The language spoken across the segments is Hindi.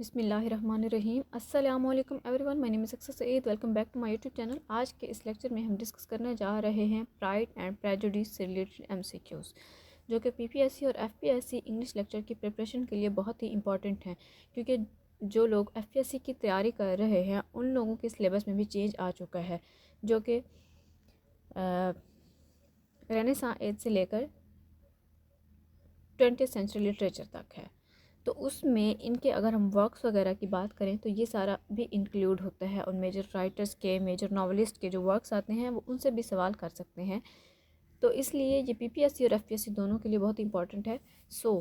बिस्मिल्लाहिर्रहमानिर्रहीम। अस्सलाम वालेकुम everyone, my name is Success Saeed. Welcome back to my YouTube channel. आज के इस लेक्चर में हम डिस्कस करने जा रहे हैं प्राइड एंड प्रेजुडिस से रिलेटेड एमसीक्यूज़, जो कि पीपीएससी और एफपीएससी इंग्लिश लेक्चर की प्रिपरेशन के लिए बहुत ही इंपॉर्टेंट हैं, क्योंकि जो लोग एफपीएससी की तैयारी कर रहे हैं उन लोगों के सिलेबस में भी चेंज आ चुका है, जो कि रेनेसां एज से लेकर 20th सेंचुरी लिटरेचर तक है। तो उसमें इनके अगर हम वर्क्स वगैरह की बात करें तो ये सारा भी इंक्लूड होता है, और मेजर राइटर्स के, मेजर नॉवलिस्ट के जो वर्क्स आते हैं वो उनसे भी सवाल कर सकते हैं। तो इसलिए ये पीपीएससी और एफपीएससी दोनों के लिए बहुत इंपॉर्टेंट है। सो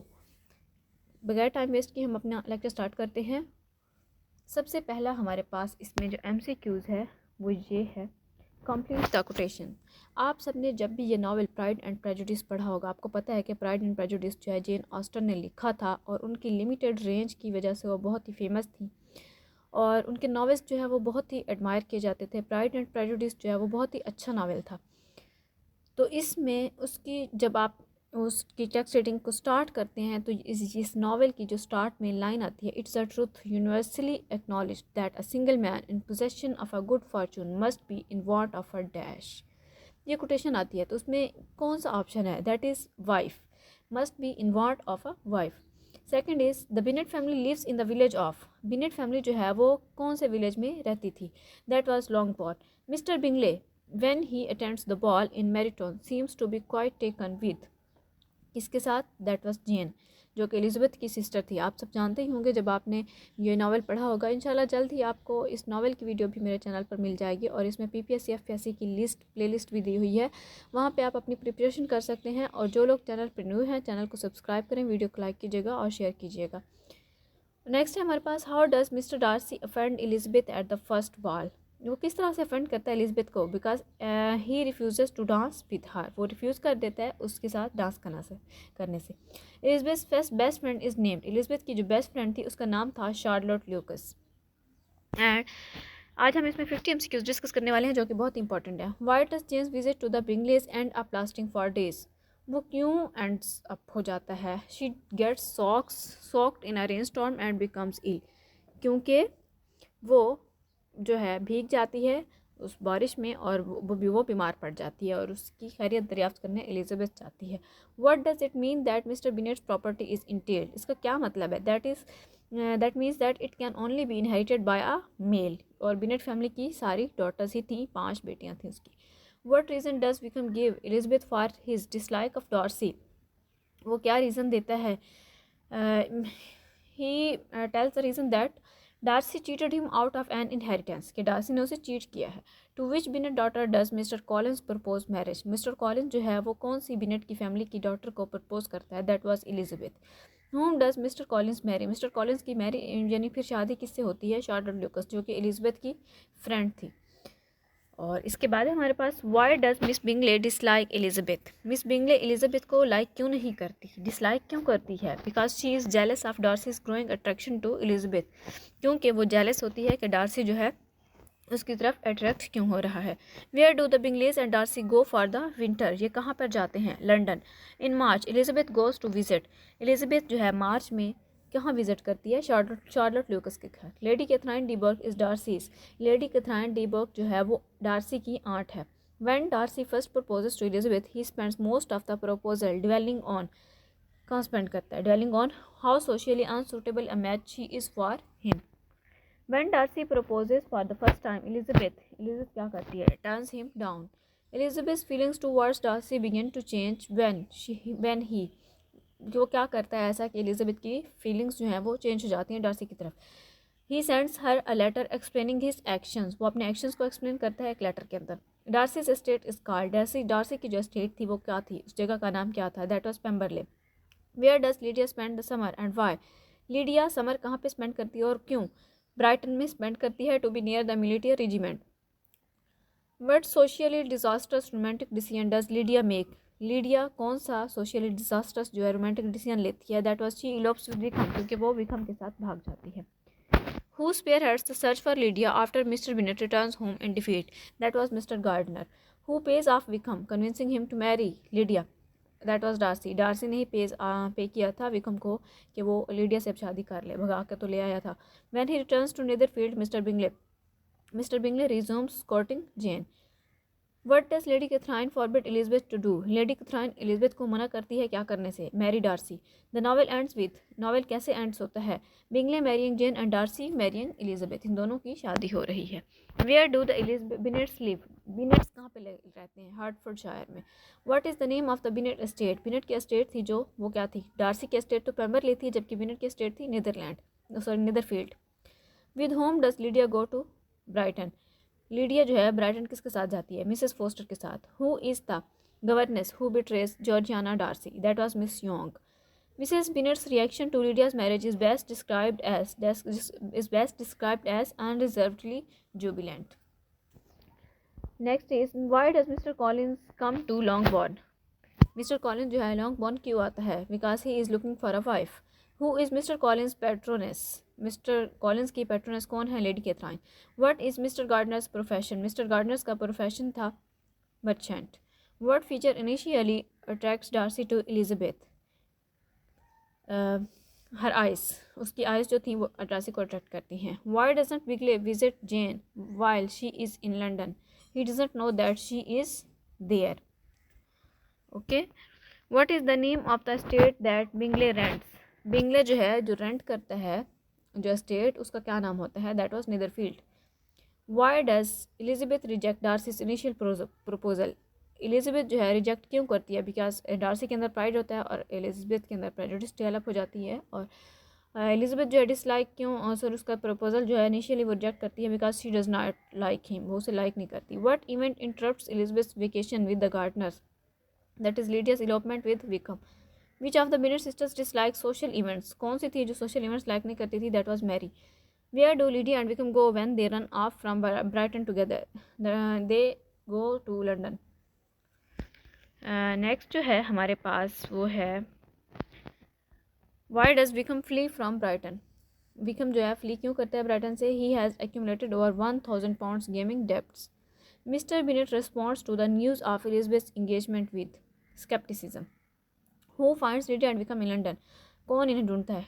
बगैर टाइम वेस्ट किए हम अपना लेक्चर स्टार्ट करते हैं। सबसे पहला हमारे पास इसमें जो एमसीक्यूज़ है वो ये है, कंप्लीट द कोटेशन। आप सबने जब भी ये नावल प्राइड एंड प्रेजुडिस पढ़ा होगा, आपको पता है कि प्राइड एंड प्रेजुडिस जो है जेन ऑस्टन ने लिखा था, और उनकी लिमिटेड रेंज की वजह से वो बहुत ही फेमस थी, और उनके नावल्स जो है वो बहुत ही एडमायर किए जाते थे। प्राइड एंड प्रेजुडिस जो है वो बहुत ही अच्छा नावल था। तो इसमें उसकी जब आप उसकी टेक्स्ट रीडिंग को स्टार्ट करते हैं तो इस नावल की जो स्टार्ट में लाइन आती है, it's a truth universally acknowledged that a single man in possession of a good fortune must be in want of a dash. ये कोटेशन आती है, तो उसमें कौन सा ऑप्शन है? That is wife, must be in want of a wife. Second is the Bennet family lives in the village of. Bennet family जो है वो कौन से विलेज में रहती थी? That was लॉन्गपॉट। Mister Bingley when he attends the ball in Meryton seems to be quite taken with। किसके साथ? दैट वाज जेन, जो कि एलिज़ाबेथ की सिस्टर थी। आप सब जानते ही होंगे जब आपने ये नावल पढ़ा होगा। इंशाल्लाह जल्द ही आपको इस नावल की वीडियो भी मेरे चैनल पर मिल जाएगी, और इसमें पीपीएससी एफपीएससी की प्लेलिस्ट भी दी हुई है, वहाँ पे आप अपनी प्रिपरेशन कर सकते हैं। और जो लोग चैनल पर न्यू हैं, चैनल को सब्सक्राइब करें, वीडियो को लाइक कीजिएगा और शेयर कीजिएगा। नेक्स्ट है हमारे पास, how does mister Darcy offend Elizabeth at the first ball. वो किस तरह से अफेंड करता है एलिज़ाबेथ को? Because he refuse to dance with her. वो रिफ्यूज़ कर देता है उसके साथ डांस करने से। Elizabeth best friend is named. Elizabeth की जो बेस्ट फ्रेंड थी उसका नाम था शार्लोट ल्यूकस। एंड आज हम इसमें 50 एमसीक्यूज डिस्कस करने वाले हैं, जो कि बहुत इंपॉर्टेंट है। Why does James visit to the Bingleys end up lasting for days. वो क्यों एंड्स अप हो जाता है? She gets soaked in a rain storm and becomes ill. क्योंकि वो जो है भीग जाती है उस बारिश में, और वो बीमार पड़ जाती है, और उसकी खैरियत दरियाफ्त करने एलिज़ाबेथ चाहती है। What does it mean that mister Bennet's property is entailed. इसका क्या मतलब है? That means that it can only be inherited by a male. और बिनेट फैमिली की सारी डॉटर्स ही थी, 5 बेटियां थीं उसकी। What reason does Wickham give Elizabeth for his dislike of Darcy. वो क्या रीज़न देता है? He tells the reason that Darcy cheated him out of an inheritance, कि डार्सी ने उसे चीट किया है। To which Bennet daughter does mister Collins propose marriage. Mister Collins जो है वो कौन सी बिनेट की फैमिली की डॉटर को प्रपोज करता है? That was Elizabeth. whom does mister Collins marry. Mister Collins की मैरी यानी फिर शादी किससे होती है? शार्लोट ल्यूकस, जो कि एलिज़ाबेथ की फ्रेंड थी। और इसके बाद है हमारे पास, why does miss Bingley dislike Elizabeth. Miss Bingley Elizabeth को लाइक क्यों नहीं करती, डिसलाइक क्यों करती है? Because she is jealous of Darcy's growing attraction to Elizabeth. क्योंकि वो जेलस होती है कि डार्सी जो है उसकी तरफ अट्रैक्ट क्यों हो रहा है। Where do the Bingleys and Darcy go for the winter. ये कहाँ पर जाते हैं? London. In March Elizabeth goes to visit. Elizabeth जो है मार्च में कहाँ विजिट करती है? शार्लोट ल्यूकस के घर। Lady Catherine de Bourgh is Darcy's. Lady Catherine de Bourgh जो है वो डार्सी की आंट है। When Darcy first proposes to Elizabeth he spends most of the proposal dwelling on. कहाँ स्पेंड करता है? Dwelling on how socially unsuitable a match she is for him. When Darcy proposes for the first time, Elizabeth क्या करती है? Turns him down. Elizabeth's feelings towards Darcy begin to change when he जो क्या करता है ऐसा कि एलिज़ाबेथ की फीलिंग्स जो हैं वो चेंज हो जाती हैं डार्सी की तरफ। He sends her a letter explaining his actions. वो अपने एक्शंस को एक्सप्लेन करता है एक लेटर के अंदर। Darcy's estate is called. Darcy की जो एस्टेट थी वो क्या थी? उस जगह का नाम क्या था? That was Pemberley. Where does Lydia spend the summer and why. Lydia summer कहाँ पे स्पेंड करती है और क्यों? ब्राइटन में स्पेंड करती है, to be near the military regiment. What socially disastrous romantic decision does Lydia make. Lydia कौन सा सोशली डिजास्टर्स जो है रोमांटिक डिसीजन लेती है? That was she elopes with Wickham, क्योंकि वो विक्रम के साथ भाग जाती है। Who spearheads the search for Lydia after Mr. Bennet returns home in defeat? That was Mr. Gardner. Who pays off Wickham, convincing him to marry Lydia? That was Darcy. Darcy ने ही पे किया था विकम को कि वो लीडिया से अब शादी कर ले, भगा के तो ले आया था। When he returns to Netherfield, mister Bingley resumes courting Jane. What does lady Catherine forbid Elizabeth to do. Lady Catherine Elizabeth को मना करती है क्या करने से? Marry Darcy. The novel ends with, novel कैसे एंड्स होता है? Bingley marrying Jane and Darcy marrying Elizabeth, इन दोनों की शादी हो रही है। Where do the Bennets live. Bennets कहाँ पे रहते हैं? हार्टफोर्डशायर में। What is the name of the beneath estate. Beneath की एस्टेट थी जो, वो क्या थी? डार्सी की एस्टेट तो पेम्बरले थी, जबकि बिनेट की एस्टेट थी Netherfield. With whom does Lydia go to Brighton. Lydia जो है ब्राइटन किसके साथ जाती है? मिसेस फोस्टर के साथ। Who is the governess who betrays Georgiana Darcy? That was miss Young. Missus Bennet's reaction to Lydia's marriage is best described as unreservedly jubilant. Next is why does mister Collins come to Longbourn. Mister Collins जो है लॉन्गबॉर्न क्यों आता है? Because he is looking for a wife. Who is mister Collins' patroness. Mister Collins की पेट्रोनेस कौन है? Lady Catherine. What is mister Gardiner's profession. Mister Gardiner's का प्रोफेशन था merchant. What feature initially attracts Darcy to Elizabeth. Her eyes, उसकी आइज़ जो थी वो डार्सी को अट्रैक्ट करती हैं। Why doesn't Bingley visit Jane while she is in London. He doesn't know that she is there. Okay. What is the name of the state that Bingley rents. Bingley जो है, जो रेंट करता है जो स्टेट, उसका क्या नाम होता है? That was Netherfield. Why does Elizabeth reject Darcy's initial proposal. Elizabeth जो है रिजेक्ट क्यों करती है? बिकॉज डार्सी के अंदर प्राइड होता है और एलिजबेथ के अंदर प्रेजुडिस डेवलप हो जाती है। और एलिजबेथ जो है डिसलाइक क्यों, सर उसका प्रपोजल जो है इनिशियली वो रिजेक्ट करती है because she does not like him, वो उसे लाइक नहीं करती। What event interrupts Elizabeth vacation with the Gardiners. That is Lydia's elopement with Wickham. Which of the Bennet sisters dislike social events. कौन सी थी जो सोशल इवेंट्स लाइक नहीं करती थी? That was Mary. Where do Lydia and Wickham go when they run off from Brighton together. They go to London. Next जो है हमारे पास वो है why does Wickham flee from Brighton. Wickham जो है फ्ली क्यों करता है ब्राइटन से? He has accumulated over 1000 pounds gaming debts. Mister Bennet responds to the news of Elizabeth engagement with scepticism. Who finds Lydia and Vikram in London. कौन इन्हें ढूंढता है?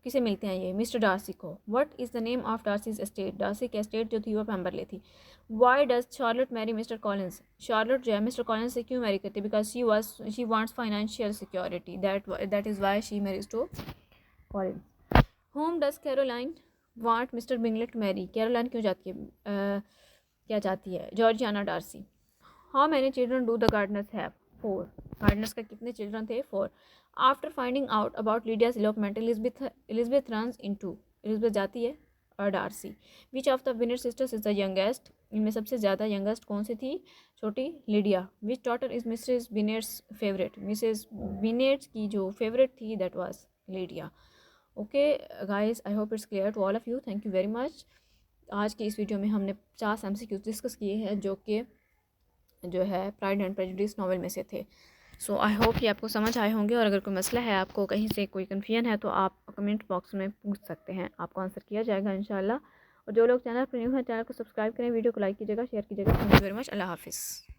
किसे मिलते हैं ये? मिस्टर डार्सी को। What is the name of Darcy's estate. Darcy की एस्टेट जो थी वो पेम्बरले थी। Why does Charlotte marry Mister Collins. Charlotte जो है मिस्टर कॉलिंस से क्यों मैरी करती है? Because she wants financial security, that is why she marries to Collins. Whom does Caroline want Mister Bingley to marry. Caroline क्यों जाती है क्या चाहती है? Georgiana Darcy. How many children do the Gardiners have. 4। Gardiners का कितने चिल्ड्रन थे? 4। After finding out about Lydia's elopement Elizabeth runs into, Elizabeth जाती है और Darcy. Which of the Bennet sisters is the youngest. इनमें सबसे ज़्यादा यंगेस्ट कौन सी थी? छोटी Lydia. Which daughter is missus Bennet's favourite. Missus Bennet's की जो फेवरेट थी that was Lydia. Okay guys, I hope it's clear to all of you. Thank you very much. आज की इस वीडियो में हमने 50 MCQs डिस्कस किए हैं जो है प्राइड एंड प्रेजुडिस नॉवल में से थे। सो आई होप कि आपको समझ आए होंगे, और अगर कोई मसला है, आपको कहीं से कोई कन्फ्यूजन है, तो आप कमेंट बॉक्स में पूछ सकते हैं, आपको आंसर किया जाएगा इंशाल्लाह। और जो लोग चैनल पर न्यू हैं, चैनल को सब्सक्राइब करें, वीडियो को लाइक कीजिएगा, शेयर कीजिएगा। Thank you very much. अल्लाह हाफिज़।